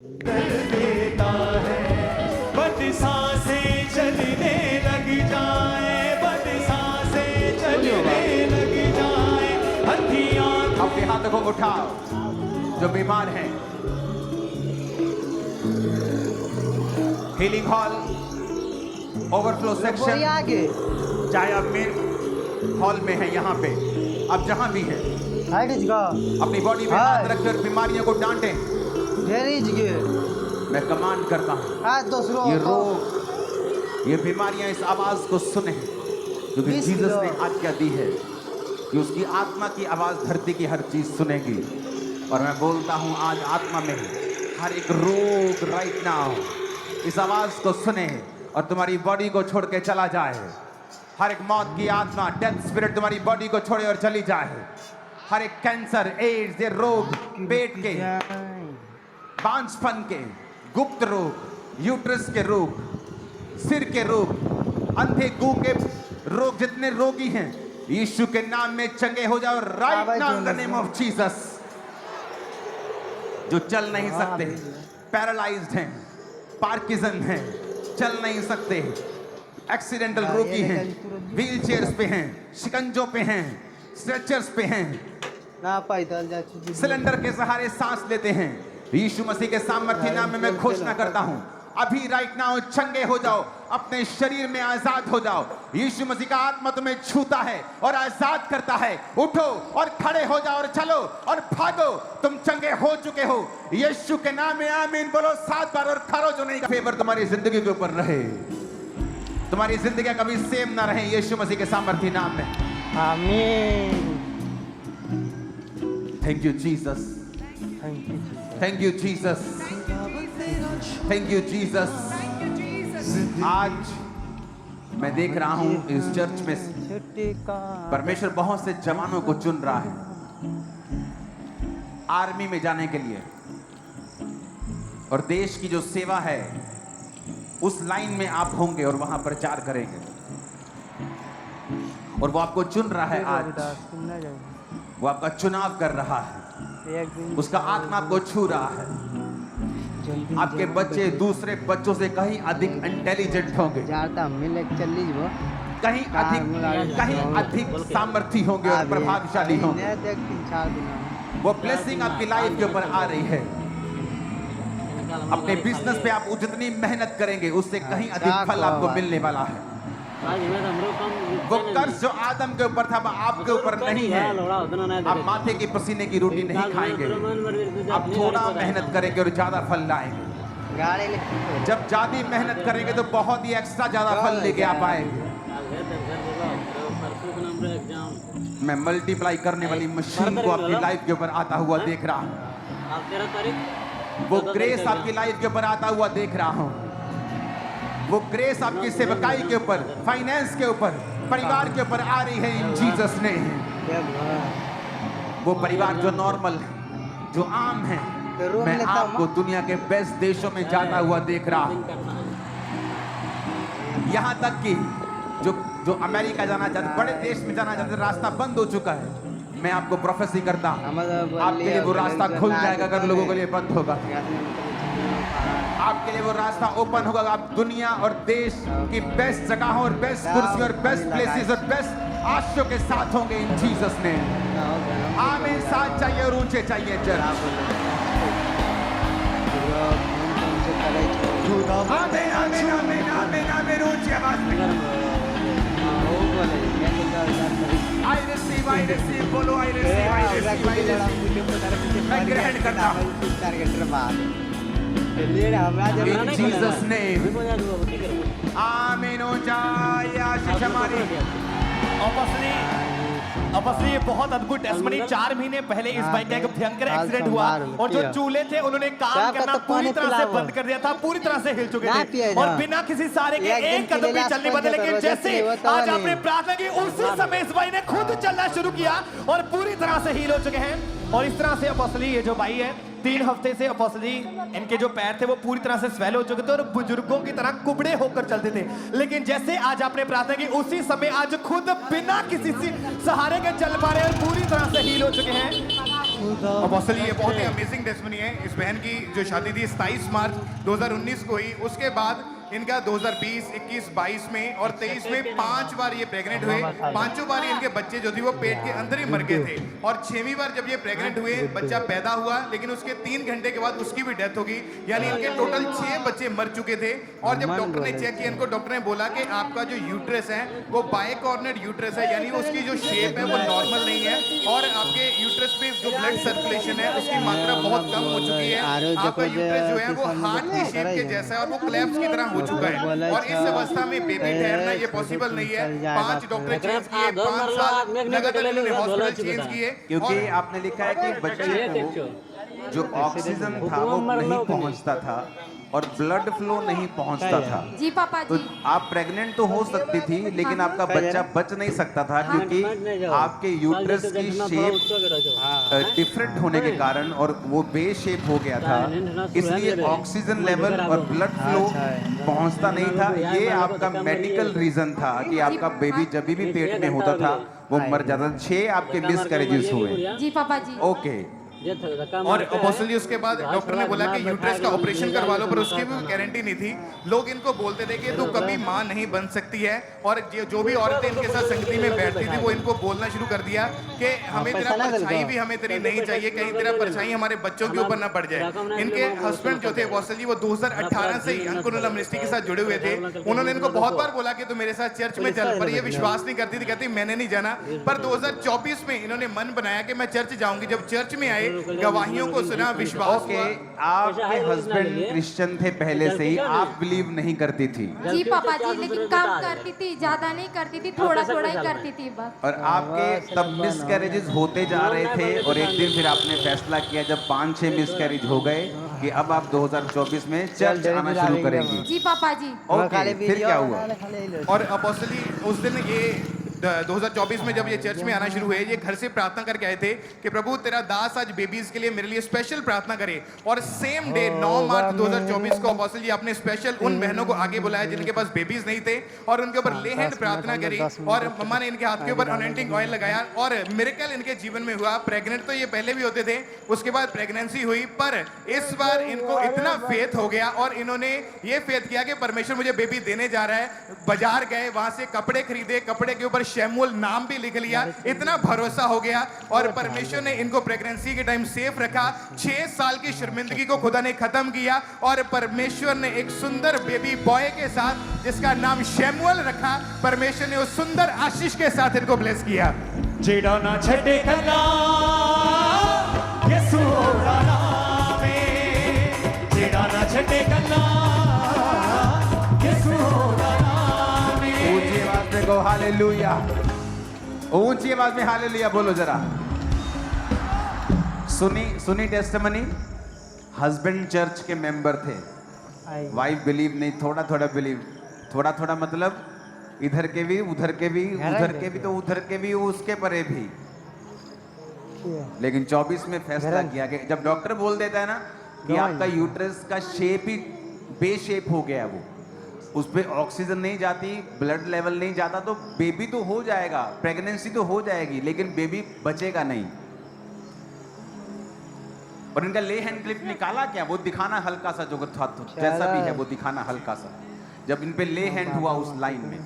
कर देता है, बद सांसें चलने लग जाए, बद सांसें चलने लग जाए, हथियार। अपने हाथों को उठाओ जो बीमार हैं। हीलिंग हॉल, ओवरफ्लो सेक्शन, आगे चाहे आप मेन हॉल में हैं, यहाँ पे आप जहाँ भी हैं, अपनी बॉडी में हाथ रखें और बीमारियों को डांटें। मैं कमांड करता हूँ, ये रोग, ये बीमारियां इस आवाज को सुने, क्योंकि जीसस ने आज्ञा दी है कि उसकी आत्मा की आवाज धरती की हर चीज सुनेगी। और मैं बोलता हूँ आज आत्मा में हर एक रोग राइट नाउ इस आवाज को सुने और तुम्हारी बॉडी को छोड़ के चला जाए। हर एक मौत की आत्मा, डेथ स्पिरिट तुम्हारी बॉडी को छोड़े और चली जाए। हर एक कैंसर, एड्स, ये रोग, पेट के, बांझपन के, गुप्त रोग, यूट्रस के रोग, सिर के रोग, अंधे गूंगे रोग, जितने रोगी हैं यीशु के नाम में चंगे हो जाओ right now in the name of Jesus. जो चल नहीं सकते, पैरालाइज्ड हैं, पार्किंसन हैं, चल नहीं सकते, एक्सीडेंटल रोगी हैं, व्हील चेयर्स पे हैं, शिकंजों पे हैं, स्ट्रेचर्स पे हैं, सिलेंडर के सहारे सांस लेते हैं, यीशु मसीह के सामर्थ्य नाम में मैं घोषणा करता हूं, अभी राइट नाउ चंगे हो जाओ, अपने शरीर में आजाद हो जाओ। यीशु मसीह का आत्मा तुम्हें छूता है और आजाद करता है। उठो और खड़े हो जाओ और चलो और भागो, तुम चंगे हो चुके हो यीशु के नाम में। आमीन बोलो 7 बार और खड़ो। जो नहीं का फेवर तुम्हारी जिंदगी के ऊपर रहे, तुम्हारी जिंदगी कभी सेम ना रहे यीशु मसीह के सामर्थ्य नाम में। आमीन। Thank you Jesus, thank you Jesus, thank you Jesus. आज मैं देख रहा हूं इस चर्च में परमेश्वर बहुत से जवानों को चुन रहा है आर्मी में जाने के लिए, और देश की जो सेवा है उस लाइन में आप होंगे और वहां प्रचार करेंगे, और वो आपको चुन रहा है। आज वो आपका चुनाव कर रहा है, उसका आत्मा आपको छू रहा है। आपके बच्चे दूसरे बच्चों से कहीं अधिक इंटेलिजेंट होंगे, कहीं अधिक सामर्थ्य होंगे और प्रभावशाली होंगे। वो ब्लेसिंग आपकी लाइफ के ऊपर आ रही है। अपने बिजनेस पे आप जितनी मेहनत करेंगे उससे कहीं अधिक फल आपको मिलने वाला है। वो कर्ज जो आदम के ऊपर था वो आपके ऊपर नहीं है। आप माथे की पसीने की रोटी नहीं खाएंगे, आप थोड़ा मेहनत करेंगे और ज्यादा फल लाएंगे। जब ज्यादा मेहनत करेंगे तो बहुत ही एक्स्ट्रा ज्यादा फल लेके आप आएंगे। मैं मल्टीप्लाई करने वाली मशीन को आपकी लाइफ के ऊपर आता हुआ देख रहा हूँ। वो ग्रेस आपकी लाइफ के ऊपर आता हुआ देख रहा हूँ। वो ग्रेस आपकी सेवकाई के ऊपर, फाइनेंस के ऊपर, परिवार के ऊपर आ रही है इन जीसस ने। वो परिवार जो नॉर्मल है, जो आम है, मैं आपको दुनिया के बेस्ट देशों में जाता हुआ देख रहा हूं। यहां तक कि जो अमेरिका जाना चाहते, बड़े देश में जाना चाहते, रास्ता बंद हो चुका है। मैं आपको प्रोफेसी करता आपके लिए वो रास्ता खुल जाएगा अगर लोगों के लिए बंद होगा। आपके लिए वो रास्ता ओपन होगा। आप दुनिया और देश की बेस्ट जगहों और बेस्ट कुर्सी और बेस्ट प्लेसेस और बेस्ट आशयों के साथ होंगे इन जीसस ने। आमीन। साथ चाहिए और ऊंचे चाहिए चर्च। आमीन आमीन आमीन आमीन आमीन। ऊंची आवाज में I receive, बोलो I receive। मैं ग्रहण करता हूँ In Jesus name। आमीन। आशीष हमारी। अपसली ये बहुत अद्भुत टेस्टमनी। 4 महीने पहले इस बाइक का एक भयंकर एक्सीडेंट हुआ और जो चूल्हे थे उन्होंने काम करना पूरी तरह से बंद कर दिया था, पूरी तरह से हिल चुके थे और बिना किसी सहारे के एक कदम भी चलने बदले। लेकिन जैसे आज आपने प्रार्थना की उसी समय इस भाई ने खुद चलना शुरू किया और पूरी तरह से हील हो चुके हैं। और इस तरह से अपसली ये जो भाई है 3 हफ्ते से अपॉस्टली इनके जो पैर थे वो पूरी तरह से स्वेल हो चुके थे और बुजुर्गों की तरह कुबड़े होकर चलते थे। लेकिन जैसे आज आपने प्रार्थना की उसी समय आज खुद बिना किसी सहारे के चल पा रहे हैं, पूरी तरह से हील हो चुके हैं। अपोस्टल जी, ये बहुत ही अमेजिंग टेस्टिमनी है। इस बहन की जो शादी थी 27 मार्च 2019 को हुई। उसके बाद इनका 2020, 21, 22 में और 23 में 5 बार ये प्रेग्नेंट हुए। पांचों बार इनके बच्चे जो थे वो पेट के अंदर ही मर गए थे। और 6वीं बार जब ये प्रेग्नेंट हुए, बच्चा पैदा हुआ, लेकिन उसके 3 घंटे के बाद उसकी भी डेथ होगी। यानी इनके टोटल 6 बच्चे मर चुके थे। और जब डॉक्टर ने चेक किया इनको, डॉक्टर ने बोला कि आपका जो यूट्रस है वो बाइकॉर्नेट यूट्रस है, यानी उसकी जो शेप है वो नॉर्मल नहीं है। और आपके यूट्रस पे जो ब्लड सर्कुलेशन है उसकी मात्रा बहुत कम हो चुकी है। आपका यूट्रस जो है वो हार्ट की शेप के जैसा है और वो क्लैप्स की तरह हो चुका है। और इस अवस्था में बेबी ठहरना ये पॉसिबल नहीं है। 5 डॉक्टर चेंज किए, 5 साल लगातार इन्होंने हॉस्पिटल चेंज किए। क्योंकि आपने लिखा है कि बच्चे को जो ऑक्सीजन था वो नहीं पहुंचता था और ब्लड फ्लो नहीं पहुंचता था। जी पापा तो जी। आप प्रेग्नेंट तो हो सकती थी, लेकिन आपका बच्चा बच नहीं सकता था क्योंकि आपके यूट्रस की शेप डिफरेंट होने के कारण और वो बे शेप हो गया था, इसलिए ऑक्सीजन लेवल और ब्लड फ्लो पहुंचता नहीं था। ये आपका मेडिकल रीजन था कि आपका बेबी जब भी पेट में होता था वो मर जाता था। 6 आपके मिसकैरेजेस हुए। जी पापा जी। ओके। और अपोस्टल जी, उसके बाद डॉक्टर ने बोला कि यूट्रस का ऑपरेशन करवा लो, पर उसकी भी गारंटी नहीं थी। लोग इनको बोलते थे कि तू कभी मां नहीं बन सकती है। और जो भी औरतें इनके साथ संगति में बैठती थी वो इनको बोलना शुरू कर दिया कि हमें तेरा परछाई भी हमें तेरी नहीं चाहिए, कहीं तेरा परछाई हमारे बच्चों के ऊपर ना पड़ जाए। इनके हस्बैंड जो थे अपोस्टल जी, वो 2018 से ही अंकुर मिनिस्ट्री के साथ जुड़े हुए थे। उन्होंने इनको बहुत बार बोला कि तू मेरे साथ चर्च में चल, पर ये विश्वास नहीं करती थी, कहती मैंने नहीं जाना। पर 2024 में इन्होंने मन बनाया कि मैं चर्च जाऊंगी। जब चर्च में आए, गवाहियों को सुना, विश्वास हुआ। आपके हस्बैंड क्रिश्चियन थे पहले से ही, आप बिलीव नहीं करती थी। जी पापा जी, लेकिन कम करती थी, ज्यादा नहीं करती थी, थोड़ा थोड़ा ही करती थी बस। और आपके तब मिसकैरेजेस होते जा रहे थे और एक दिन फिर आपने फैसला किया जब 5-6 मिसकैरेज हो गए कि अब आप 2024 में चर्च आना शुरू करेंगी। जी पापा जी। ओके, फिर क्या हुआ? और अपोस्टल जी, उस दिन ये 2024 में जब ये चर्च में आना शुरू हुए, ये घर से प्रार्थना करके आए थे कि प्रभु तेरा दास आज बेबीज के लिए मेरे लिए स्पेशल प्रार्थना करे। और सेम डे 9 मार्च 2024 को अपोस्टल जी आपने स्पेशल उन बहनों को आगे बुलाया जिनके पास बेबीज नहीं थे और उनके ऊपर ले हैंड प्रार्थना करी। और मम्मा ने इनके हाथ के ऊपर अनॉइंटिंग ऑयल लगाया और मिरेकल इनके जीवन में हुआ। प्रेग्नेंट तो ये पहले भी होते थे, उसके बाद प्रेगनेंसी हुई, पर इस बार इनको इतना फेथ हो गया और इन्होंने ये फेथ किया कि परमेश्वर मुझे बेबी देने जा रहा है। बाजार गए, वहां से कपड़े खरीदे, कपड़े के ऊपर शैमुएल नाम भी लिख लिया। इतना भरोसा हो गया और परमेश्वर ने इनको प्रेगनेंसी के टाइम सेफ रखा। 6 साल की शर्मिंदगी को खुदा ने खत्म किया और परमेश्वर ने एक सुंदर बेबी बॉय के साथ, जिसका नाम शैमुएल रखा, परमेश्वर ने उस सुंदर आशीष के साथ इनको ब्लेस किया। जेड़ा ना छटे कला यीशु दा नाम है, जेड़ा ना छटे कला यीशु दा नाम है। ऊंची आवाज में कहो हालेलुया। ऊंची आवाज में हालेलुया बोलो जरा। सुनी टेस्टिमनी। हस्बैंड चर्च के मेंबर थे, वाइफ बिलीव नहीं, थोड़ा थोड़ा बिलीव। थोड़ा थोड़ा मतलब इधर के भी, उधर के भी, उधर के भी, तो उधर के भी, उसके परे भी। लेकिन 24 में फैसला किया कि जब डॉक्टर बोल देता है ना कि आपका यूट्रस का शेप ही बेशेप हो गया, वो उस पर ऑक्सीजन नहीं जाती, ब्लड लेवल नहीं जाता, तो बेबी तो हो जाएगा, प्रेगनेंसी तो हो जाएगी, लेकिन बेबी बचेगा नहीं। और इनका ले हैंड क्लिप निकाला क्या, वो दिखाना हल्का सा, जो जैसा भी है वो दिखाना हल्का सा, जब इन पे ले हैंड हुआ उस लाइन में।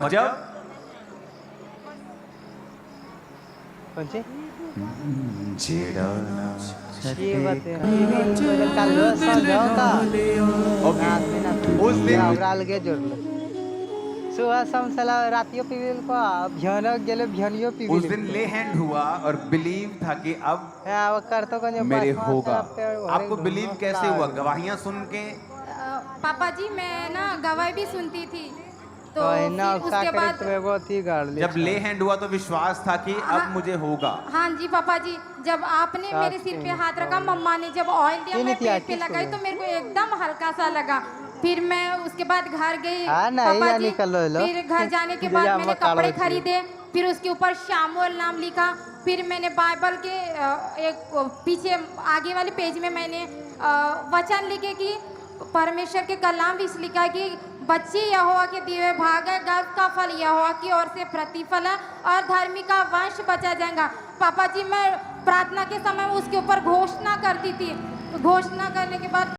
और जब उस दिन उस दिन ले हैंड हुआ और बिलीव था कि अब मेरे होगा। आपको बिलीव कैसे हुआ? गवाहियां सुन के? पापा जी, मैं ना गवाही भी सुनती थी, तो उसके बाद जब ले हैंड हुआ तो विश्वास था कि अब मुझे होगा। हाँ जी पापा जी, जब आपने मेरे सिर पे हाथ रखा, मम्मा ने जब ऑयल दिया मैं पेट पे लगाई, तो मेरे को एकदम हल्का सा लगा। फिर मैं उसके बाद घर गई पापा जी, फिर घर जाने के बाद मैंने कपड़े खरीदे, फिर उसके ऊपर शैमुएल नाम लिखा। फिर मैंने बाइबल के एक पीछे आगे वाले पेज में मैंने वचन लिखे कि परमेश्वर के कलाम भी लिखा कि बच्चे यहोवा के दिए हुए भाग है, गर्भ का फल यहोवा की ओर से प्रतिफल है और धर्मी का वंश बचा जाएगा। पापा जी मैं प्रार्थना के समय उसके ऊपर घोषणा करती थी, घोषणा करने के बाद